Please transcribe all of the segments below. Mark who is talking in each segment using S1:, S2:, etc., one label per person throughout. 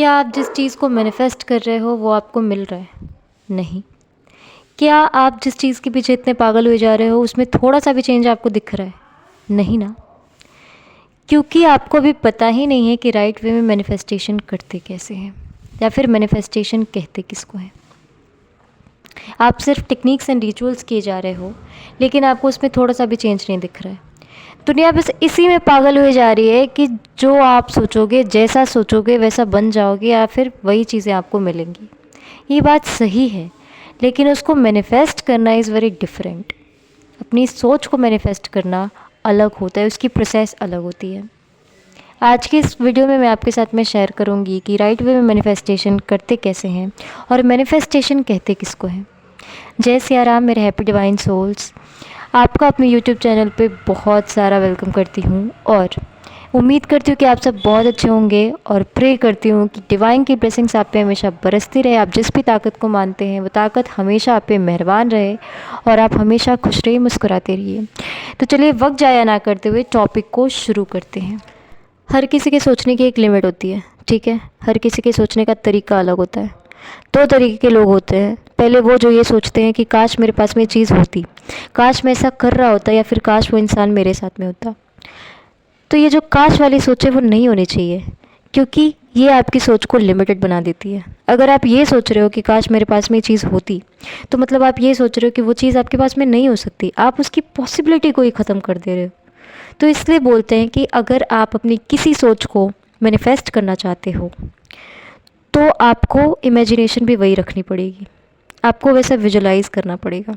S1: क्या आप जिस चीज़ को मैनिफेस्ट कर रहे हो वो आपको मिल रहा है? नहीं। क्या आप जिस चीज़ के पीछे इतने पागल हुए जा रहे हो उसमें थोड़ा सा भी चेंज आपको दिख रहा है? नहीं ना। क्योंकि आपको अभी पता ही नहीं है कि राइट वे में मैनिफेस्टेशन करते कैसे हैं, या फिर मैनिफेस्टेशन कहते किसको है। आप सिर्फ टेक्निक्स एंड रिचुअल्स किए जा रहे हो, लेकिन आपको उसमें थोड़ा सा भी चेंज नहीं दिख रहा है। दुनिया बस इसी में पागल हुई जा रही है कि जो आप सोचोगे, जैसा सोचोगे वैसा बन जाओगे, या फिर वही चीज़ें आपको मिलेंगी। ये बात सही है, लेकिन उसको मैनिफेस्ट करना इज़ वेरी डिफरेंट। अपनी सोच को मैनिफेस्ट करना अलग होता है, उसकी प्रोसेस अलग होती है। आज की इस वीडियो में मैं आपके साथ में शेयर करूंगी कि राइट वे में मैनिफेस्टेशन करते कैसे हैं और मैनिफेस्टेशन कहते किसको हैं। जय सिया राम मेरे हैप्पी डिवाइन सोल्स, आपका अपने यूट्यूब चैनल पे बहुत सारा वेलकम करती हूँ और उम्मीद करती हूँ कि आप सब बहुत अच्छे होंगे, और प्रे करती हूँ कि डिवाइन की ब्लेसिंग्स आप पे हमेशा बरसती रहे। आप जिस भी ताकत को मानते हैं वो ताकत हमेशा आप पे मेहरबान रहे और आप हमेशा खुश रहिए, मुस्कुराते रहिए। तो चलिए वक्त ज़ाया ना करते हुए टॉपिक को शुरू करते हैं। हर किसी के सोचने की एक लिमिट होती है, ठीक है। हर किसी के सोचने का तरीका अलग होता है। दो तरीके के लोग होते हैं। पहले वो जो ये सोचते हैं कि काश मेरे पास में ये चीज़ होती, काश मैं ऐसा कर रहा होता, या फिर काश वो इंसान मेरे साथ में होता। तो ये जो काश वाली सोच है वो नहीं होनी चाहिए, क्योंकि ये आपकी सोच को लिमिटेड बना देती है। अगर आप ये सोच रहे हो कि काश मेरे पास में ये चीज़ होती, तो मतलब आप ये सोच रहे हो कि वो चीज़ आपके पास में नहीं हो सकती। आप उसकी पॉसिबिलिटी को ही ख़त्म कर दे रहे हो। तो इसलिए बोलते हैं कि अगर आप अपनी किसी सोच को मैनिफेस्ट करना चाहते हो तो आपको इमेजिनेशन भी वही रखनी पड़ेगी, आपको वैसा विजुलाइज करना पड़ेगा।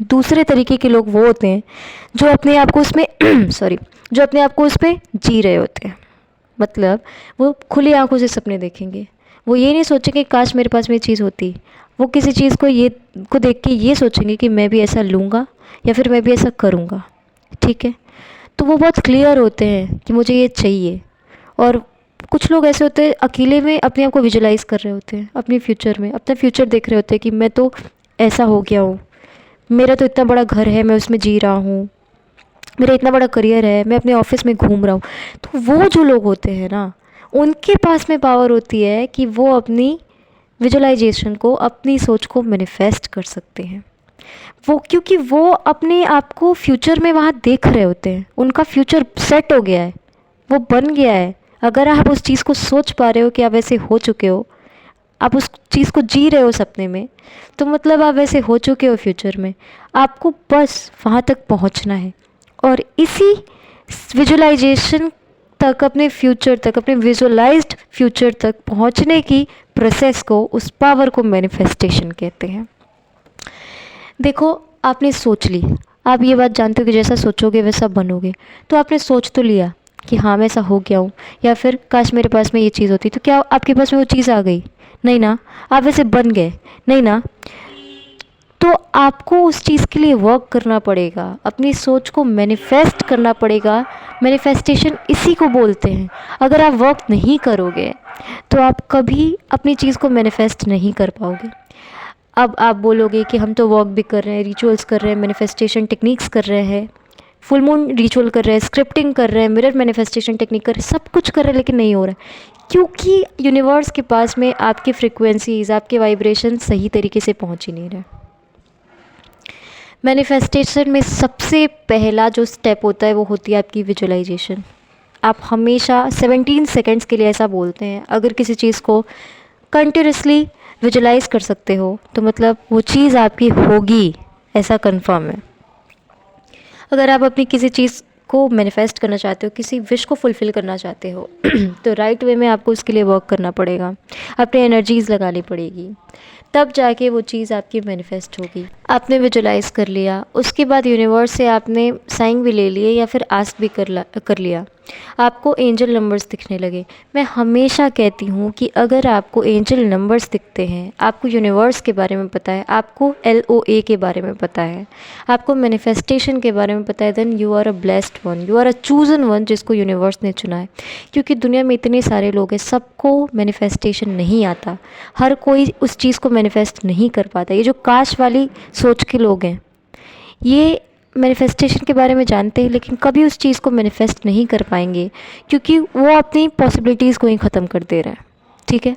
S1: दूसरे तरीके के लोग वो होते हैं जो अपने आप को उसमें जो अपने आप को उस पर जी रहे होते हैं। मतलब वो खुली आंखों से सपने देखेंगे। वो ये नहीं सोचेंगे काश मेरे पास में ये चीज़ होती। वो किसी चीज़ को देख के ये सोचेंगे कि मैं भी ऐसा लूँगा या फिर मैं भी ऐसा करूँगा, ठीक है। तो वो बहुत क्लियर होते हैं कि मुझे ये चाहिए। और कुछ लोग ऐसे होते हैं अकेले में अपने आप को विजुलाइज कर रहे होते हैं, अपने फ्यूचर में अपना फ्यूचर देख रहे होते हैं कि मैं तो ऐसा हो गया हूँ, मेरा तो इतना बड़ा घर है, मैं उसमें जी रहा हूँ, मेरा इतना बड़ा करियर है, मैं अपने ऑफिस में घूम रहा हूँ। तो वो जो लोग होते हैं ना, उनके पास में पावर होती है कि वो अपनी विजुलाइजेशन को, अपनी सोच को मैनिफेस्ट कर सकते हैं। वो क्योंकि वो अपने आप को फ्यूचर में वहाँ देख रहे होते हैं, उनका फ्यूचर सेट हो गया है, वो बन गया है। अगर आप उस चीज़ को सोच पा रहे हो कि आप ऐसे हो चुके हो, आप उस चीज़ को जी रहे हो सपने में, तो मतलब आप वैसे हो चुके हो फ्यूचर में। आपको बस वहाँ तक पहुँचना है, और इसी विजुलाइजेशन तक, अपने फ्यूचर तक, अपने विजुलाइज्ड फ्यूचर तक पहुँचने की प्रोसेस को, उस पावर को मैनिफेस्टेशन कहते हैं। देखो, आपने सोच ली, आप ये बात जानते हो कि जैसा सोचोगे वैसा बनोगे। तो आपने सोच तो लिया कि हाँ मैं ऐसा हो गया हूँ, या फिर काश मेरे पास में ये चीज़ होती। तो क्या आपके पास में वो चीज़ आ गई? नहीं ना। आप वैसे बन गए? नहीं ना। तो आपको उस चीज़ के लिए वर्क करना पड़ेगा, अपनी सोच को मैनिफेस्ट करना पड़ेगा। मैनिफेस्टेशन इसी को बोलते हैं। अगर आप वर्क नहीं करोगे तो आप कभी अपनी चीज़ को मैनिफेस्ट नहीं कर पाओगे। अब आप बोलोगे कि हम तो वर्क भी कर रहे हैं, रिचुअल्स कर रहे हैं, मैनिफेस्टेशन टेक्निक्स कर रहे हैं, फुल मून रिचुअल कर रहे हैं, स्क्रिप्टिंग कर रहे हैं, मिरर मैनिफेस्टेशन टेक्निक कर रहे हैं, सब कुछ कर रहे हैं, लेकिन नहीं हो रहा है। क्योंकि यूनिवर्स के पास में आपकी फ्रिक्वेंसीज, आपके वाइब्रेशन सही तरीके से पहुंच ही नहीं रहे। मैनिफेस्टेशन में सबसे पहला जो स्टेप होता है वो होती है आपकी विजुअलाइजेशन। आप हमेशा 17 सेकेंड्स के लिए ऐसा बोलते हैं, अगर किसी चीज़ को कंटिन्यूसली विजुलाइज कर सकते हो तो मतलब वो चीज़ आपकी होगी, ऐसा कंफर्म है। अगर आप अपनी किसी चीज़ को मैनिफेस्ट करना चाहते हो, किसी विश को फुलफ़िल करना चाहते हो तो राइट वे में आपको उसके लिए वर्क करना पड़ेगा, अपनी एनर्जीज़ लगानी पड़ेगी, तब जाके वो चीज़ आपकी मैनिफेस्ट होगी। आपने विजुलाइज कर लिया, उसके बाद यूनिवर्स से आपने साइन भी ले लिए या फिर आस्क भी कर लिया, आपको एंजल नंबर्स दिखने लगे। मैं हमेशा कहती हूँ कि अगर आपको एंजल नंबर्स दिखते हैं, आपको यूनिवर्स के बारे में पता है, आपको LOA के बारे में पता है, आपको मैनिफेस्टेशन के बारे में पता है, then you are a blessed one, you are a chosen one, जिसको यूनिवर्स ने चुना है। क्योंकि दुनिया में इतने सारे लोग हैं, सबको मैनिफेस्टेशन नहीं आता, हर कोई उस चीज़ को मैनिफेस्ट नहीं कर पाता। ये जो काश वाली सोच के लोग हैं, ये मैनिफेस्टेशन के बारे में जानते हैं लेकिन कभी उस चीज़ को मैनिफेस्ट नहीं कर पाएंगे, क्योंकि वो अपनी पॉसिबिलिटीज़ को ही ख़त्म कर दे रहे हैं। ठीक है।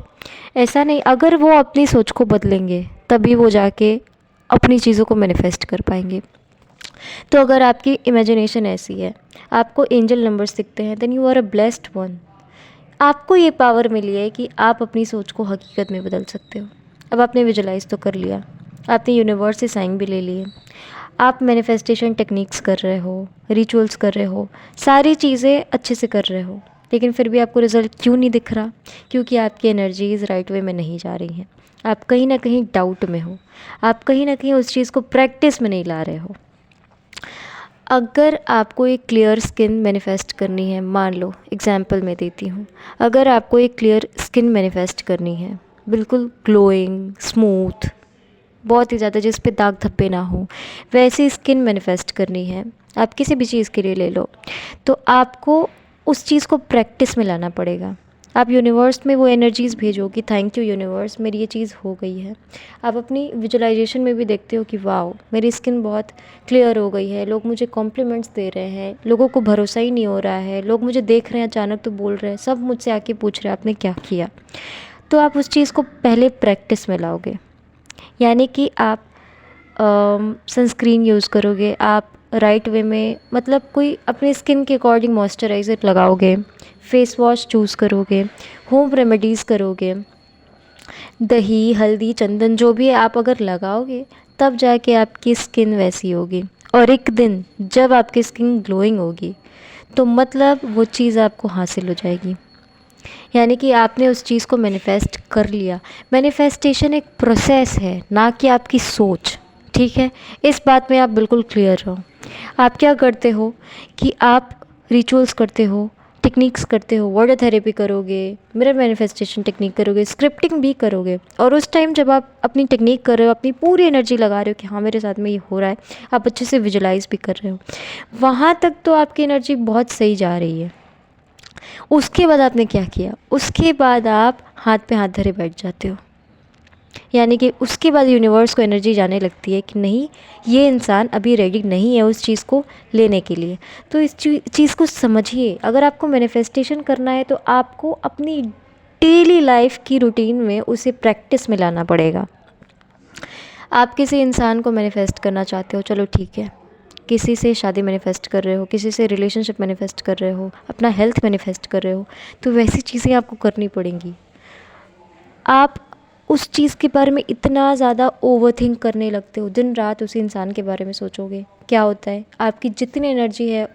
S1: ऐसा नहीं, अगर वो अपनी सोच को बदलेंगे तभी वो जाके अपनी चीज़ों को मैनिफेस्ट कर पाएंगे। तो अगर आपकी इमेजिनेशन ऐसी है, आपको एंजल नंबर्स दिखते हैं, then you are a blessed one. आपको ये पावर मिली है कि आप अपनी सोच को हकीकत में बदल सकते हो। अब आपने विजुलाइज तो कर लिया, आपने यूनिवर्स से साइन भी ले लिए, आप मैनिफेस्टेशन टेक्निक्स कर रहे हो, रिचुअल्स कर रहे हो, सारी चीज़ें अच्छे से कर रहे हो, लेकिन फिर भी आपको रिज़ल्ट क्यों नहीं दिख रहा? क्योंकि आपकी एनर्जीज़ राइट वे में नहीं जा रही हैं। आप कहीं ना कहीं डाउट में हो, आप कहीं ना कहीं उस चीज़ को प्रैक्टिस में नहीं ला रहे हो। अगर आपको एक क्लियर स्किन मैनिफेस्ट करनी है, मान लो एग्जांपल मैं देती हूँ, अगर आपको एक क्लियर स्किन मैनिफेस्ट करनी है, बिल्कुल ग्लोइंग स्मूथ, बहुत ही ज़्यादा जिस पे दाग धब्बे ना हो, वैसी स्किन मैनिफेस्ट करनी है, आप किसी भी चीज़ के लिए ले लो, तो आपको उस चीज़ को प्रैक्टिस में लाना पड़ेगा। आप यूनिवर्स में वो एनर्जीज़ भेजो कि थैंक यू यूनिवर्स, मेरी ये चीज़ हो गई है। आप अपनी विजुलाइजेशन में भी देखते हो कि वाओ, मेरी स्किन बहुत क्लियर हो गई है, लोग मुझे कॉम्प्लीमेंट्स दे रहे हैं, लोगों को भरोसा ही नहीं हो रहा है, लोग मुझे देख रहे हैं अचानक तो बोल रहे हैं, सब मुझसे आके पूछ रहे हैं आपने क्या किया। तो आप उस चीज़ को पहले प्रैक्टिस में लाओगे, यानी कि आप सनस्क्रीन यूज़ करोगे, आप राइट वे में, मतलब कोई अपने स्किन के अकॉर्डिंग मॉइस्चराइज़र लगाओगे, फेस वॉश चूज़ करोगे, होम रेमेडीज़ करोगे, दही हल्दी चंदन जो भी है आप अगर लगाओगे, तब जाके आपकी स्किन वैसी होगी। और एक दिन जब आपकी स्किन ग्लोइंग होगी तो मतलब वो चीज़ आपको हासिल हो जाएगी, यानी कि आपने उस चीज़ को मैनिफेस्ट कर लिया। मैनिफेस्टेशन एक प्रोसेस है, ना कि आपकी सोच, ठीक है। इस बात में आप बिल्कुल क्लियर रहो। आप क्या करते हो कि आप रिचुअल्स करते हो, टेक्निक्स करते हो, वाटर थेरेपी करोगे, मिरर मैनिफेस्टेशन टेक्निक करोगे, स्क्रिप्टिंग भी करोगे, और उस टाइम जब आप अपनी टेक्निक कर रहे हो, अपनी पूरी एनर्जी लगा रहे हो कि हाँ मेरे साथ में ये हो रहा है, आप अच्छे से विजुलाइज भी कर रहे हो, वहाँ तक तो आपकी एनर्जी बहुत सही जा रही है। उसके बाद आपने क्या किया? उसके बाद आप हाथ पे हाथ धरे बैठ जाते हो, यानी कि उसके बाद यूनिवर्स को एनर्जी जाने लगती है कि नहीं, ये इंसान अभी रेडी नहीं है उस चीज़ को लेने के लिए। तो इस चीज़ को समझिए। अगर आपको मैनिफेस्टेशन करना है तो आपको अपनी डेली लाइफ की रूटीन में उसे प्रैक्टिस में लाना पड़ेगा। आप किसी इंसान को मैनिफेस्ट करना चाहते हो, चलो ठीक है, किसी से शादी मैनिफेस्ट कर रहे हो, किसी से रिलेशनशिप मैनिफेस्ट कर रहे हो, अपना हेल्थ मैनिफेस्ट कर रहे हो, तो वैसी चीज़ें आपको करनी पड़ेंगी। आप उस चीज़ के बारे में इतना ज़्यादा ओवरथिंक करने लगते हो, दिन रात उसी इंसान के बारे में सोचोगे, क्या होता है आपकी जितनी एनर्जी है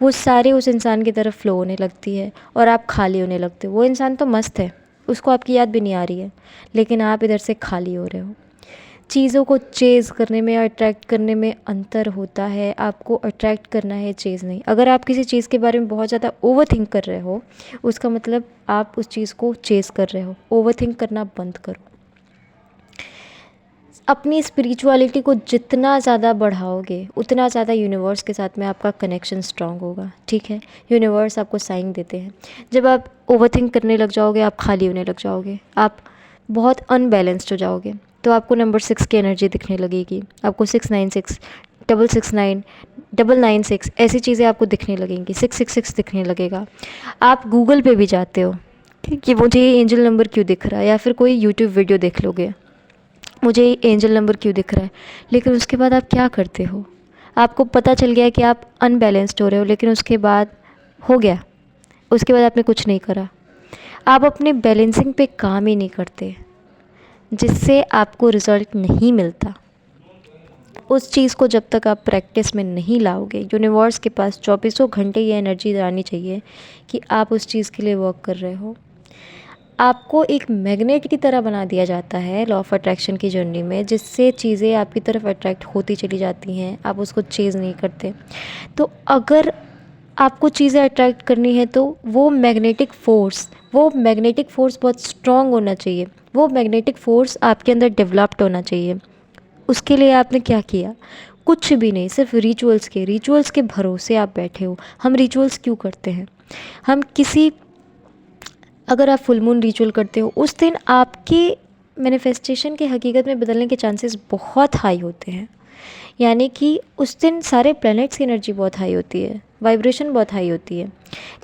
S1: वो सारी उस इंसान की तरफ फ्लो होने लगती है और आप खाली होने लगते हो। वो इंसान तो मस्त है, उसको आपकी याद भी नहीं आ रही है, लेकिन आप इधर से खाली हो रहे हो। चीज़ों को चेज़ करने में और अट्रैक्ट करने में अंतर होता है। आपको अट्रैक्ट करना है, चेज़ नहीं। अगर आप किसी चीज़ के बारे में बहुत ज़्यादा ओवर थिंक कर रहे हो, उसका मतलब आप उस चीज़ को चेज़ कर रहे हो। ओवर थिंक करना बंद करो। अपनी स्पिरिचुअलिटी को जितना ज़्यादा बढ़ाओगे, उतना ज़्यादा यूनिवर्स के साथ में आपका कनेक्शन स्ट्रांग होगा, ठीक है। यूनिवर्स आपको साइन देते हैं। जब आप ओवर थिंक करने लग जाओगे, आप खाली होने लग जाओगे, आप बहुत अनबैलेंस्ड हो जाओगे, तो आपको नंबर 6 की एनर्जी दिखने लगेगी। आपको 696 669 996 ऐसी चीज़ें आपको दिखने लगेंगी। 666 दिखने लगेगा। आप गूगल पे भी जाते हो कि मुझे ये एंजल नंबर क्यों दिख रहा है, या फिर कोई यूट्यूब वीडियो देख लोगे, मुझे ये एंजल नंबर क्यों दिख रहा है। लेकिन उसके बाद आप क्या करते हो? आपको पता चल गया कि आप अनबैलेंस्ड हो रहे हो, लेकिन उसके बाद हो गया, उसके बाद आपने कुछ नहीं करा। आप अपने बैलेंसिंग पे काम ही नहीं करते, जिससे आपको रिज़ल्ट नहीं मिलता। उस चीज़ को जब तक आप प्रैक्टिस में नहीं लाओगे, यूनिवर्स के पास 24 घंटे ये एनर्जी आनी चाहिए कि आप उस चीज़ के लिए वर्क कर रहे हो। आपको एक मैग्नेट की तरह बना दिया जाता है लॉ ऑफ अट्रैक्शन की जर्नी में, जिससे चीज़ें आपकी तरफ अट्रैक्ट होती चली जाती हैं, आप उसको चेज़ नहीं करते। तो अगर आपको चीज़ें अट्रैक्ट करनी है तो वो मैग्नेटिक फ़ोर्स बहुत स्ट्रॉन्ग होना चाहिए। वो मैग्नेटिक फ़ोर्स आपके अंदर डेवलप्ड होना चाहिए। उसके लिए आपने क्या किया? कुछ भी नहीं, सिर्फ रिचुअल्स के भरोसे आप बैठे हो। हम रिचुअल्स क्यों करते हैं? हम किसी अगर आप फुल मून रिचुअल करते हो, उस दिन आपके मैनिफेस्टेशन के हकीकत में बदलने के चांसेस बहुत हाई होते हैं। यानी कि उस दिन सारे प्लैनेट्स की एनर्जी बहुत हाई होती है, वाइब्रेशन बहुत हाई होती है,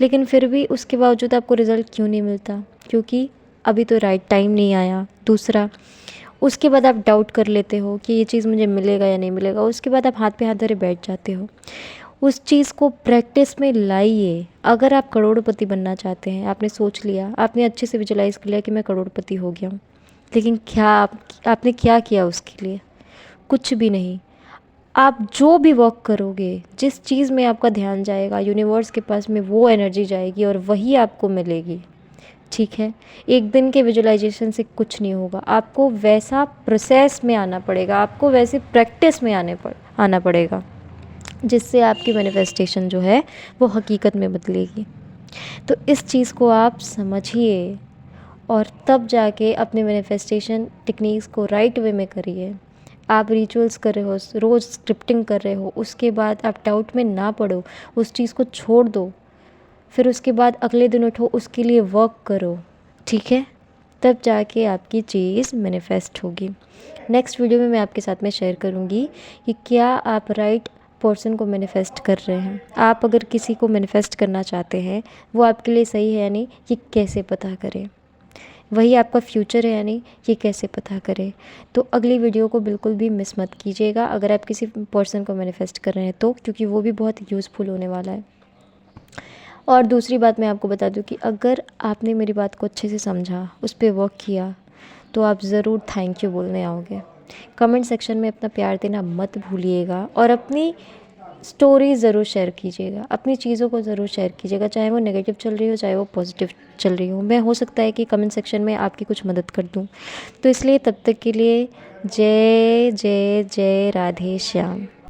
S1: लेकिन फिर भी उसके बावजूद आपको रिज़ल्ट क्यों नहीं मिलता? क्योंकि अभी तो राइट टाइम नहीं आया। दूसरा, उसके बाद आप डाउट कर लेते हो कि ये चीज़ मुझे मिलेगा या नहीं मिलेगा, उसके बाद आप हाथ पे हाथ धरे बैठ जाते हो। उस चीज़ को प्रैक्टिस में लाइए। अगर आप करोड़पति बनना चाहते हैं, आपने सोच लिया, आपने अच्छे से विजुलाइज़ कर लिया कि मैं करोड़पति हो गया हूँ, लेकिन क्या आपने क्या किया उसके लिए? कुछ भी नहीं। आप जो भी वर्क करोगे, जिस चीज़ में आपका ध्यान जाएगा, यूनिवर्स के पास में वो एनर्जी जाएगी और वही आपको मिलेगी। ठीक है, एक दिन के विजुलाइजेशन से कुछ नहीं होगा, आपको वैसा प्रोसेस में आना पड़ेगा, आपको वैसे प्रैक्टिस में आना पड़ेगा, जिससे आपकी मैनिफेस्टेशन जो है वो हकीकत में बदलेगी। तो इस चीज़ को आप समझिए और तब जाके अपने मैनिफेस्टेशन टेक्निक्स को राइट वे में करिए। आप रिचुअल्स कर रहे हो, रोज़ स्क्रिप्टिंग कर रहे हो, उसके बाद आप डाउट में ना पड़ो, उस चीज़ को छोड़ दो, फिर उसके बाद अगले दिन उठो, उसके लिए वर्क करो। ठीक है, तब जाके आपकी चीज़ मैनिफेस्ट होगी। नेक्स्ट वीडियो में मैं आपके साथ में शेयर करूँगी कि क्या आप राइट पर्सन को मैनिफेस्ट कर रहे हैं। आप अगर किसी को मैनिफेस्ट करना चाहते हैं, वो आपके लिए सही है या नहीं, ये कैसे पता करें? वही आपका फ्यूचर है या नहीं, ये कैसे पता करें? तो अगली वीडियो को बिल्कुल भी मिस मत कीजिएगा अगर आप किसी पर्सन को मैनिफेस्ट कर रहे हैं तो, क्योंकि वो भी बहुत यूज़फुल होने वाला है। और दूसरी बात मैं आपको बता दूं कि अगर आपने मेरी बात को अच्छे से समझा, उस पर वर्क किया, तो आप ज़रूर थैंक यू बोलने आओगे। कमेंट सेक्शन में अपना प्यार देना मत भूलिएगा और अपनी स्टोरी ज़रूर शेयर कीजिएगा, अपनी चीज़ों को ज़रूर शेयर कीजिएगा, चाहे वो नेगेटिव चल रही हो, चाहे वो पॉजिटिव चल रही हो। मैं हो सकता है कि कमेंट सेक्शन में आपकी कुछ मदद कर दूँ। तो इसलिए तब तक के लिए जय जय जय राधे श्याम।